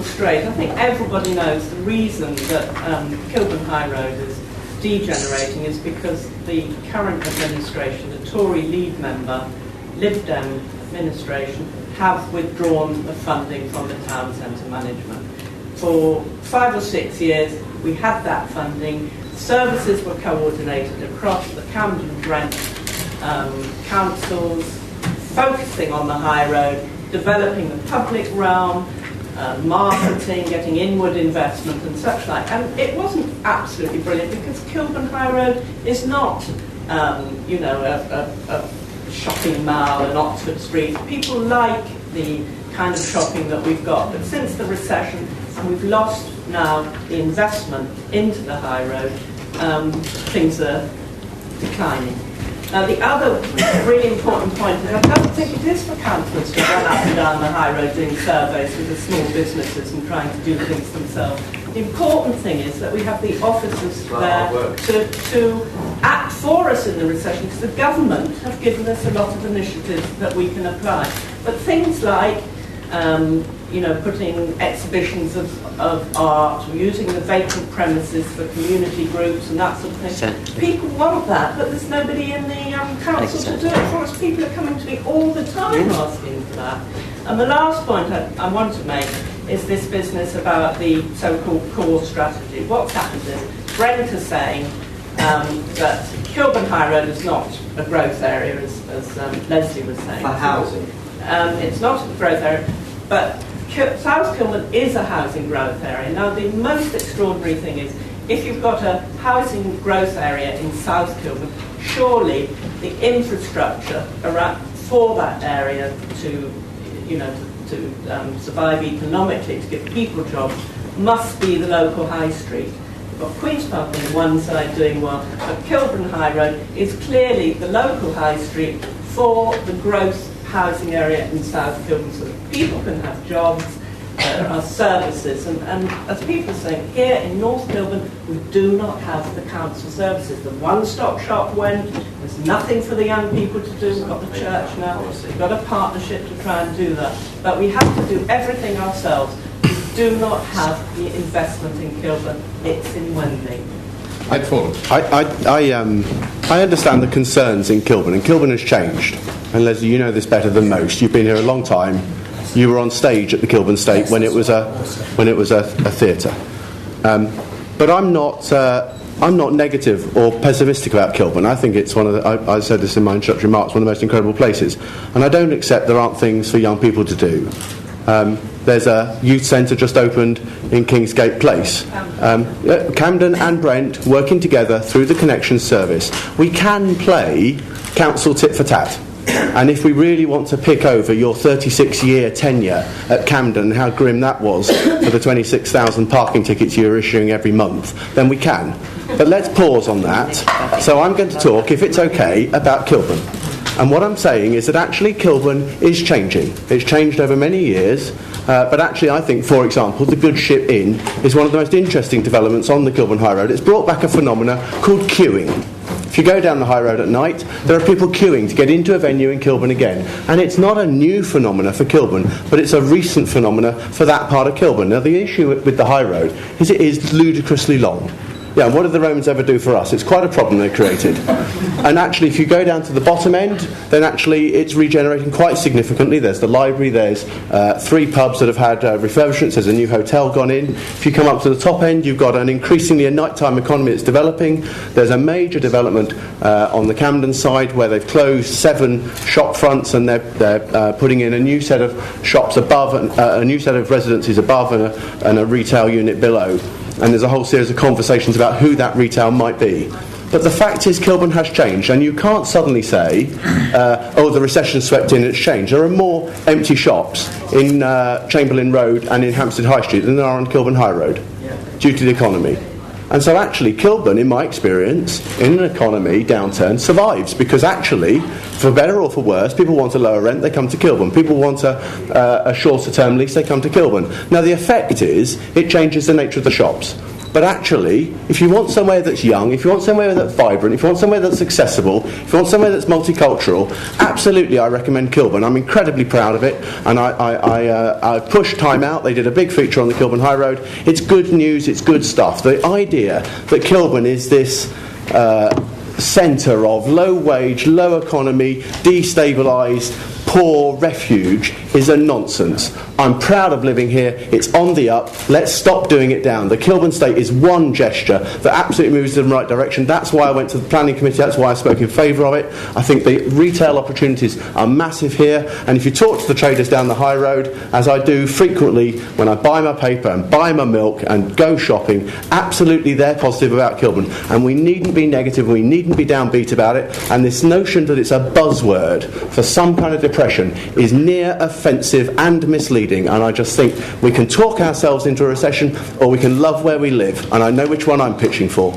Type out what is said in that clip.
straight, I think everybody knows the reason that Kilburn High Road is degenerating is because the current administration, the Tory lead member, LibDem administration, have withdrawn the funding from the town centre management. For 5 or 6 years, we had that funding. Services were coordinated across the Camden Brent councils, focusing on the high road, developing the public realm, marketing, getting inward investment and such like. And it wasn't absolutely brilliant because Kilburn High Road is not, a shopping mall in Oxford Street. People like the kind of shopping that we've got. But since the recession, and we've lost now the investment into the high road, things are declining. Now, the other really important point is I don't think it is for councillors to run up and down the high road doing surveys with the small businesses and trying to do things themselves. The important thing is that we have the officers there to act for us in the recession, because the government have given us a lot of initiatives that we can apply. But things like putting exhibitions of art, or using the vacant premises for community groups and that sort of thing. People want that, but there's nobody in the council to do it for us. People are coming to me all the time asking for that. And the last point I want to make is this business about the so-called core strategy. What's happened is Brent is saying that Kilburn High Road is not a growth area, as Leslie was saying. For housing. It's not a growth area, but South Kilburn is a housing growth area. Now, the most extraordinary thing is, if you've got a housing growth area in South Kilburn, surely the infrastructure for that area to survive economically, to give people jobs, must be the local high street. You've got Queen's Park on one side doing well, but Kilburn High Road is clearly the local high street for the growth housing area in South Kilburn, so that people can have jobs, there are services, and as people are saying, here in North Kilburn we do not have the council services. The one-stop shop went, there's nothing for the young people to do. We've got the church now, we've got a partnership to try and do that, but we have to do everything ourselves. We do not have the investment in Kilburn, it's in Wembley. I understand the concerns in Kilburn, and Kilburn has changed. And Leslie, you know this better than most. You've been here a long time. You were on stage at the Kilburn State when it was a theatre. But I'm not negative or pessimistic about Kilburn. I think it's I said this in my introductory remarks, one of the most incredible places. And I don't accept there aren't things for young people to do. There's a youth centre just opened in Kingsgate Place. Camden and Brent working together through the Connections Service. We can play council tit for tat. And if we really want to pick over your 36-year tenure at Camden and how grim that was for the 26,000 parking tickets you're issuing every month, then we can. But let's pause on that. So I'm going to talk, if it's okay, about Kilburn. And what I'm saying is that actually Kilburn is changing. It's changed over many years, but actually I think, for example, the Good Ship Inn is one of the most interesting developments on the Kilburn High Road. It's brought back a phenomena called queuing. If you go down the high road at night, there are people queuing to get into a venue in Kilburn again. And it's not a new phenomena for Kilburn, but it's a recent phenomena for that part of Kilburn. Now, the issue with the high road is it is ludicrously long. Yeah, and what did the Romans ever do for us? It's quite a problem they created. And actually, if you go down to the bottom end, then actually it's regenerating quite significantly. There's the library, there's 3 pubs that have had refurbishments, there's a new hotel gone in. If you come up to the top end, you've got increasingly a nighttime economy that's developing. There's a major development on the Camden side where they've closed 7 shop fronts and they're putting in a new set of shops above, a new set of residences above and a retail unit below. And there's a whole series of conversations about who that retail might be. But the fact is Kilburn has changed, and you can't suddenly say, the recession swept in, it's changed. There are more empty shops in Chamberlain Road and in Hampstead High Street than there are on Kilburn High Road, due to the economy. And so actually Kilburn, in my experience, in an economy downturn, survives, because actually, for better or for worse, people want a lower rent, they come to Kilburn. People want a shorter term lease, they come to Kilburn. Now the effect is, it changes the nature of the shops. But actually, if you want somewhere that's young, if you want somewhere that's vibrant, if you want somewhere that's accessible, if you want somewhere that's multicultural, absolutely I recommend Kilburn. I'm incredibly proud of it, and I pushed Time Out. They did a big feature on the Kilburn High Road. It's good news, it's good stuff. The idea that Kilburn is this centre of low wage, low economy, destabilised, poor refuge is a nonsense. I'm proud of living here. It's on the up. Let's stop doing it down. The Kilburn Estate is one gesture that absolutely moves in the right direction. That's why I went to the planning committee. That's why I spoke in favour of it. I think the retail opportunities are massive here. And if you talk to the traders down the high road, as I do frequently when I buy my paper and buy my milk and go shopping, absolutely they're positive about Kilburn. And we needn't be negative. We needn't be downbeat about it. And this notion that it's a buzzword for some kind of depression is near offensive and misleading. And I just think we can talk ourselves into a recession, or we can love where we live, and I know which one I'm pitching for.